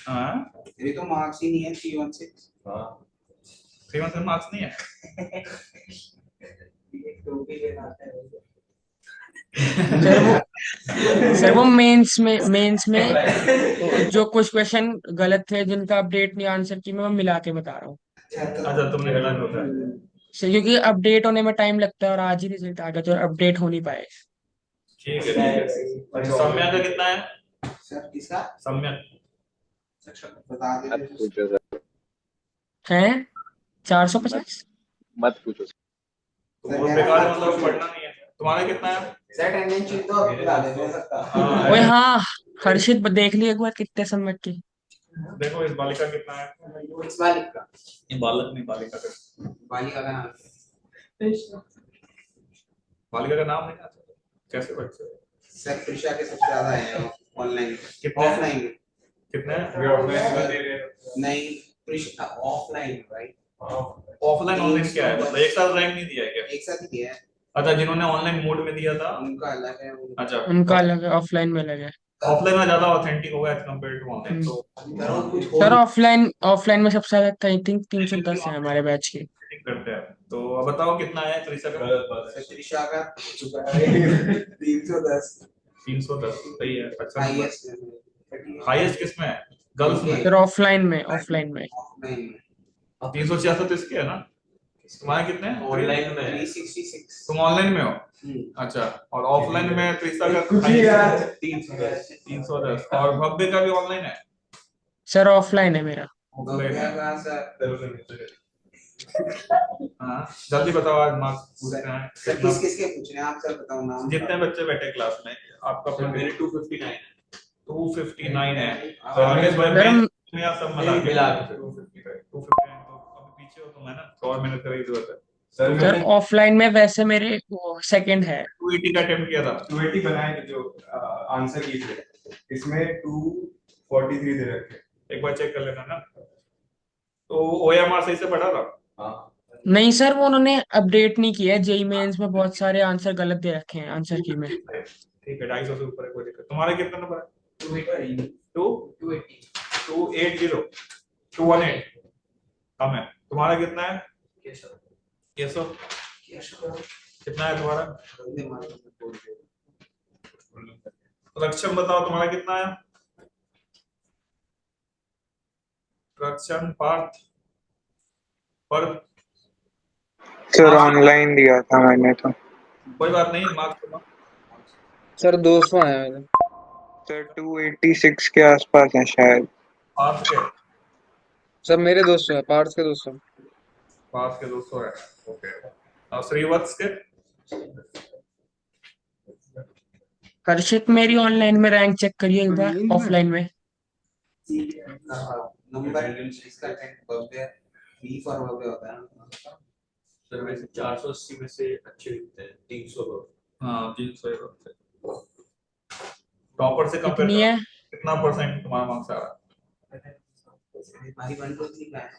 हाँ ये तो मार्क्स ही नहीं है 316। हाँ 316 मार्क्स नहीं है। एक टोपी के साथ है। सर वो मेंस में जो कुछ क्वेश्चन गलत थे जिनका अपडेट नहीं आंसर की, मैं मिला के बता रहा हूँ। अच्छा तुमने गलत होता है। सर क्योंकि अपडेट होने में टाइम लगता है और आज ही रिजल्ट आ गया तो अपडेट हो नहीं पाए। ठीक है ठीक है। अच्छा, सम्या का कितना है? सर किसका? सम्या बता मत दे। पूछो सर, हैं 450। मत पूछो सर। तो बहुत बेकार है, मतलब पढ़ना नहीं है। तुम्हारा कितना है? सर अटेंडेंस शीट तो अब बता दे सकता। हाँ, ओए हाँ हर्षित देख ली एक बार कितने सबमिट की। देखो इस बालिका कितना है? इस बालिक का ये बालक नहीं बालिका का। बालिका का नाम बालिका का नाम नहीं आता कैसे बच्चे? सर प्रिशा के सबसे ज्यादा है ऑनलाइन। कितने? ऑफलाइन कितने हैं? नहीं Prisha offline right. Offline online क्या है, मतलब एक साथ रैंक नहीं दिया है क्या? एक साथ ही दिया है। अच्छा जिन्होंने ऑनलाइन मोड में दिया था। उनका अलग है अच्छा उनका अलग है, ऑफलाइन में अलग है। ऑफलाइन में ज्यादा ऑथेंटिक होगा एज कम्पेयर टू ऑनलाइन, तो करो कुछ सर और ऑफलाइन में सबसे ज्यादा आई थिंक 310 है हमारे बैच की। cheating करते हैं। तो अब बताओ कितना है त्रिशा का? त्रिशा का 310 310 सही है, अच्छा। हाईएस्ट हाईएस्ट किसमें है? गर्ल्स में? सर ऑफलाइन में ऑफलाइन 366 तो इसके है ना? तुम्हारे कितने हैं? ऑनलाइन में 366। तुम ऑनलाइन में हो? अच्छा और ऑफलाइन में त्रिशा का 310 और भव्य का भी ऑनलाइन है? सर ऑफलाइन है मेरा। ऑफलाइन है। का सर हाँ जल्दी बताओ, आज मार्क्स पूछते हैं। सर किस किस के पूछने हैं आप सर बताओ नाम। जितने बच्चे बैठे क्लास में आपका सर अपना मेरे 259 है। 259 है। हाँ, तो आगे सर हम- में आप सब मिला के मिला के। 259 तो अभी पीछे हो तुम है ना, तो और मेहनत करने की जरूरत है। सर ऑफलाइन में वैसे मेरे वो सेकंड है। 280 का अटेम्प्ट किया था। 280 बनाए थे जो आंसर की थे, इसमें 243 दे रखे। एक बार चेक कर लेना ना। तो ओएमआर सही से पढ़ा था? हाँ नहीं सर वो उन्होंने अपडेट नहीं किया है, जेई मेंस में बहुत सारे आंसर गलत दे रखे हैं आंसर की में। ठीक है 250 से ऊपर है, कोई दिक्कत। तुम्हारा कितना नंबर है? 280 280 218 कम है। तुम्हारा कितना है? केशव कितना है तुम्हारा? रक्षण बताओ तुम्हारा कितना है? रक्षण पार्थ पर सर ऑनलाइन दिया था मैंने तो। कोई बात नहीं, मार्क्स सर 200 आया मेरे। सर 286 के आसपास है शायद। पास के सर मेरे 200 है, पार्ट्स के 200। पास के 200 है। ओके, और श्रीवत्स के हर्षित मेरी ऑनलाइन में रैंक चेक करिए एक बार, ऑफलाइन में। नंबर इसका बब्बे बी फॉर बब्बे होता है ना। सर वैसे 480 में से अच्छे दिखते हैं 300 लोग। हाँ 300 टॉपर से कंपेयर कितनी है? कितना परसेंट तुम्हारा मार्क्स आ रहा है? भाई 1 2 3 का है।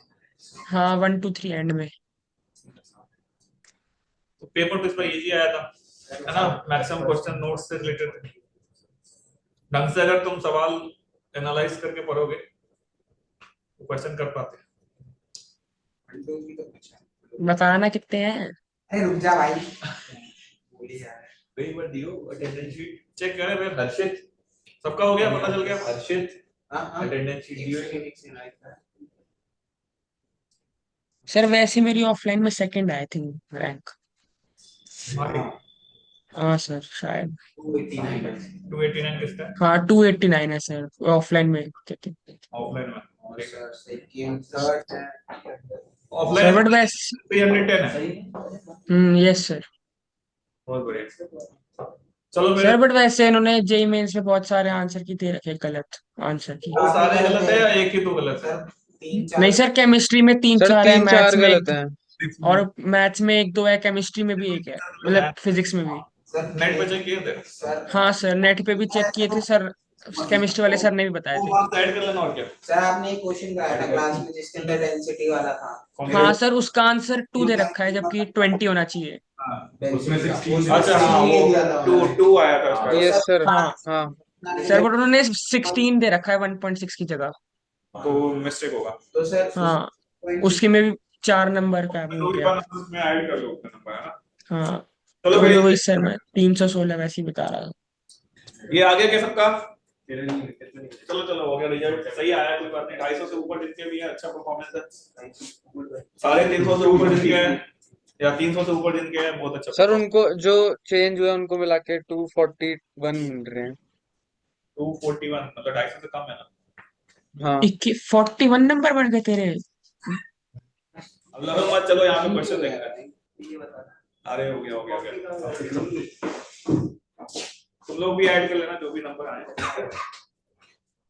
हाँ 1 2 3 एंड में। तो पेपर तो इस पर इजी आया था, है ना? मैक्सिमम क्वेश्चन नोट्स से रिलेटेड थे। ढंग से अगर तुम सवाल एनालाइज करके पढ़ोगे तो क्वेश्चन कर पाते। 1 2 की तो पूछा। बताना कितने हैं? अरे रुक जा भाई। बोली जा रहा है। कई बार दियो अटेंडेंस शीट चेक करें भाई। हर्षित सबका हो गया, पता चल गया? हर्षित हां अटेंडेंस शीट दियो है। एक से लाइक था। सर वैसे मेरी ऑफलाइन में सेकंड आई थिंक रैंक। हाँ हाँ सर शायद। 289 289 किसका है? हाँ 289 है सर ऑफलाइन में। ऑफलाइन में। और सर सेकंड थर्ड है। सर ऑफलाइन बट वैसे 310 है। Yes sir. बहुत बढ़िया। चलो मेरे सर बट वैसे इन्होंने जेई मेंस में बहुत सारे आंसर की दे रखे गलत आंसर की। वो सारे गलत है या एक ही तो गलत है? सर 3 4 नहीं सर, केमिस्ट्री में 3 सर 4 है, 3 मैथ्स 4 में गलत 1 है। और मैथ्स में 1 2 है, केमिस्ट्री में भी 1 है, मतलब फिजिक्स में भी। सर नेट पे चेक किए थे? सर हाँ सर नेट पे भी चेक किए थे सर, केमिस्ट्री वाले सर ने भी बताए वो थे। मार्क्स ऐड कर लेना और क्या। सर आपने एक क्वेश्चन कराया था क्लास में जिसके अंदर डेंसिटी वाला था। हाँ सर उसका आंसर 2 दे रखा है जबकि 20 होना चाहिए। हाँ, उसमें 16 अच्छा हाँ वो 2 आया था उसका। Yes sir. हाँ हाँ सर बट उन्होंने 16 दे रखा है 1.6 की जगह। तो मिस्टेक होगा। तो सर हाँ उसके में भी 4 नंबर का वो हो तो भी गया। नंबर में ऐड कर लो अपना नंबर, है ना? हाँ चलो वही भाई, वही सर मैं 316 वैसे ही बता रहा था। ये आ गया क्या सबका? चलो चलो हो गया, रिजल्ट सही आया, कोई बात नहीं। 250 से ऊपर जितने भी है अच्छा परफॉर्मेंस है। साढ़े 300 से ऊपर जिनके हैं या 300 से ऊपर जिनके हैं बहुत अच्छा सर performance। उनको जो चेंज हुआ उनको मिला के 241 मिल रहे हैं। 241 मतलब 250 से कम है ना? हाँ 41 नंबर बढ़ गए तेरे। अब लगो मत, चलो यहाँ पे क्वेश्चन देख रहे हैं। अरे हो गया हो गया हो गया। तुम लोग भी ऐड कर लेना जो भी नंबर आए,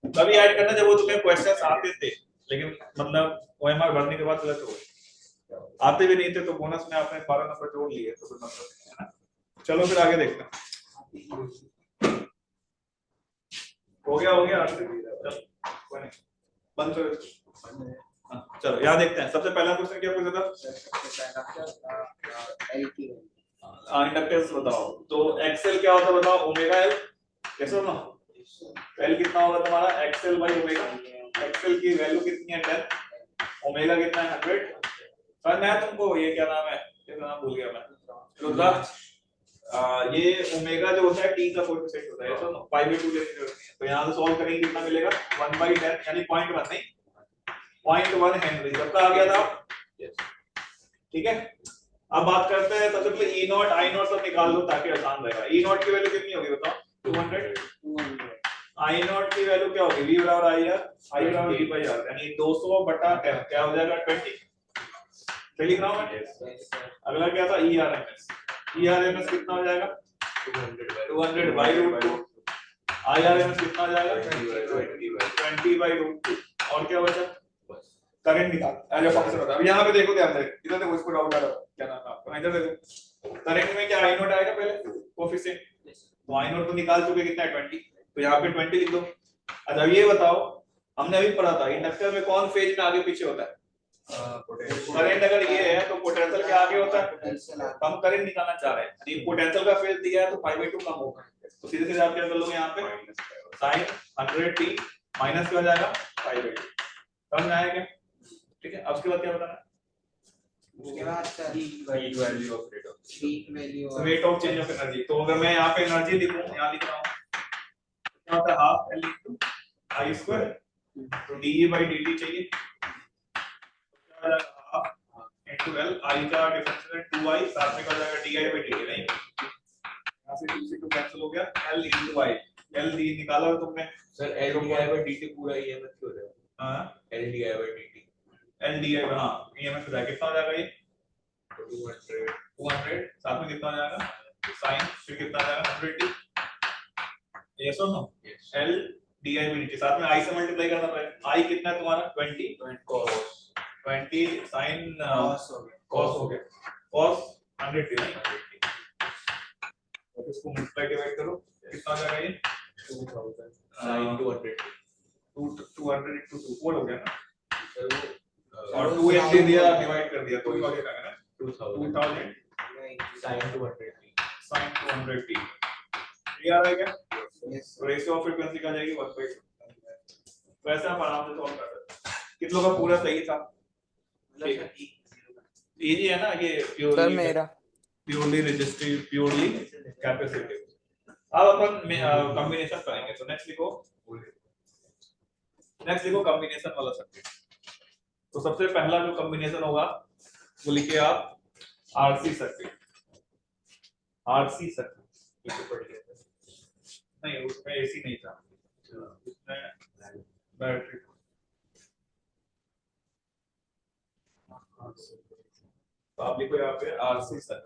तभी ऐड करना जब वो तुम्हें क्वेश्चंस आते थे, लेकिन मतलब ओएमआर भरने के बाद गलत हो गए। आते भी नहीं थे तो बोनस में आपने 12 नंबर जोड़ लिए तो कोई मतलब नहीं है ना। चलो फिर आगे देखते हैं। हो गया चल कोई नहीं, बंद करो इसको। हाँ, चलो यहाँ देखते हैं। सबसे पहला क्वेश्चन क्या पूछा था? इंडक्टेंस बताओ। तो एक्सएल क्या होता है बताओ? Omega L. कैसे होगा? एल कितना होगा तुम्हारा? XL by omega. एक्सएल की वैल्यू कितनी है? 10। ओमेगा कितना है? 100। सर मैं तुमको ये क्या नाम है, ये नाम भूल गया मैं, रुद्राक्ष। ये ओमेगा जो होता है टी का कोएफिशिएंट होता है, तो पाई बाई 2 लेने की जरूरत नहीं है। तो यहाँ से सॉल्व करेंगे कितना मिलेगा? 1/10 यानी 0.1 नहीं 0.1 हेनरी। सबका आ गया था? ठीक है। अब बात करते हैं सबसे पहले ई नॉट आई नॉट सब निकाल लो ताकि आसान रहेगा। ई नॉट की वैल्यू कितनी होगी बताओ? 200। आई नॉट की वैल्यू क्या होगी? v बराबर आई आर, आई बराबर v बाई आर, यानी 200 बटा 10 क्या हो जाएगा? 20। सही लिख रहा हूं मैं? अगला क्या था? E R M S. E R M S कितना हो जाएगा? 200 by root 2। I R M S कितना हो जाएगा? 20 बाई रूट 2। और क्या बचा? करंट निकाल एज अ फंक्शन होता है। अब यहाँ पे देखो, ध्यान से इधर देखो, इसको डाउट आ रहा है क्या नाम है आपका? इधर देखो, करंट में क्या आई नोट आएगा पहले कोएफिशिएंट, तो आई नोट तो निकाल चुके कितना है? 20, तो यहाँ पे 20 लिख दो। अच्छा ये बताओ, हमने अभी पढ़ा था इंडक्टर में कौन फेज में आगे पीछे होता है? करंट अगर ये है तो पोटेंशियल के आगे होता है। तो हम करंट निकालना चाह रहे हैं, यानी पोटेंशियल का फेज दिया है तो 5/2 कम होगा। तो सीधे सीधे आप क्या कर लोगे यहाँ पे? sin 100t माइनस क्या हो जाएगा? 5/2। समझ में आया क्या? ठीक है। अब उसके बाद क्या बताना है? उसके बाद sir peak value of rate off peak value rate of change of energy. तो अगर मैं यहाँ पे एनर्जी लिखूं, यहाँ लिख रहा हूँ क्या होता है? Half L into I square, तो डी बाई डी टी चाहिए, हाफ into L, I का डिफरेंशियल है 2I, साथ में क्या हो जाएगा DI by dt, नहीं यहाँ से 2 से 2 कैंसिल हो गया, L into I, L D निकाला हो तुमने sir L D I by D T पूरा ईएमएफ क्यों हो जाएगा? हाँ L D I by D T L D आई हाँ EMF हो जाएगा, कितना हो जाएगा ये 200 200, साथ में कितना हो जाएगा साइन, फिर कितना आ जाएगा 100t, यस और no, L D I by dt, साथ में I से मल्टीप्लाई करना पड़ेगा, I कितना है तुम्हारा 20 कॉस 20 साइन Cos हो गया। cos हो गया, cos 100t नहीं, और इसको मल्टीप्लाई डिवाइड करो, कितना आ जाएगा ये 2000 साइन 200 200 into 2 4 हो गया ना, सर वो और 2 दे दिया डिवाइड कर दिया तो ही हो जाएगा ना 2000 2000 साइन 200 sin 200t, ये आ रहा है क्या? Yes, तो रेशियो ऑफ फ्रीक्वेंसी का जाएगी 1/2, तो ऐसे आप आराम से सॉल्व कर सकते हैं। कितनों का पूरा सही था? मतलब सर एक इजी है ना ये, सर प्योरली मेरा प्योरली रेजिस्टिव, प्योरली कैपेसिटिव। अब अपन कॉम्बिनेशन करेंगे, तो नेक्स्ट लिखो कॉम्बिनेशन वाला सर्किट। तो सबसे पहला जो कॉम्बिनेशन होगा वो लिखिए आप आरसी सर्किट, आरसी सर्किट नहीं, उसमें एसी नहीं था, उसमें बैटरी, तो आप लिखो यहाँ पे आरसी सर्किट।